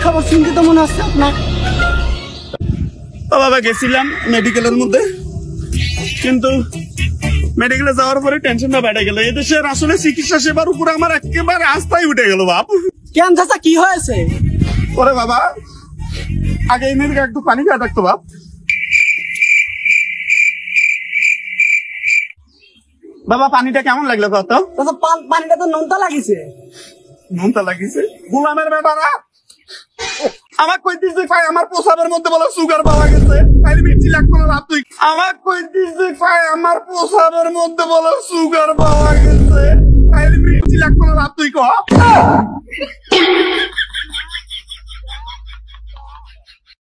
খবর চিন্তিত মনে হচ্ছে আপনার। বাবা গেছিলাম মেডিকেলের মধ্যে, কিন্তু মেডিকেলে যাওয়ার পরে টেনশনটা বেড়ে গেল। এদেশের আসলে চিকিৎসা সেবার উপরে আমার একেবারে আস্থাই উঠে গেল বাপ। কেন চাচা কি হয়েছে? ওরে বাবা, আগে এই মেয়েকে একটু পানি খেয়ে থাকতো বাপ। বাবা পানিটা কেমন লাগলো কত? চাচা পানিটা তো নোনতা লাগিছে। নোনতা লাগিছে? গোলামের বেটারা আমার কইতেছে ভাই আমার প্রসাবের মধ্যে বলো সুগার পাওয়া গেছে, তাইলে মিষ্টি লাগতো না তুই। আমার কইতেছে ভাই আমার প্রসাবের মধ্যে বলো সুগার পাওয়া গেছে, তাইলে মিষ্টি লাগতো না তুই কহ।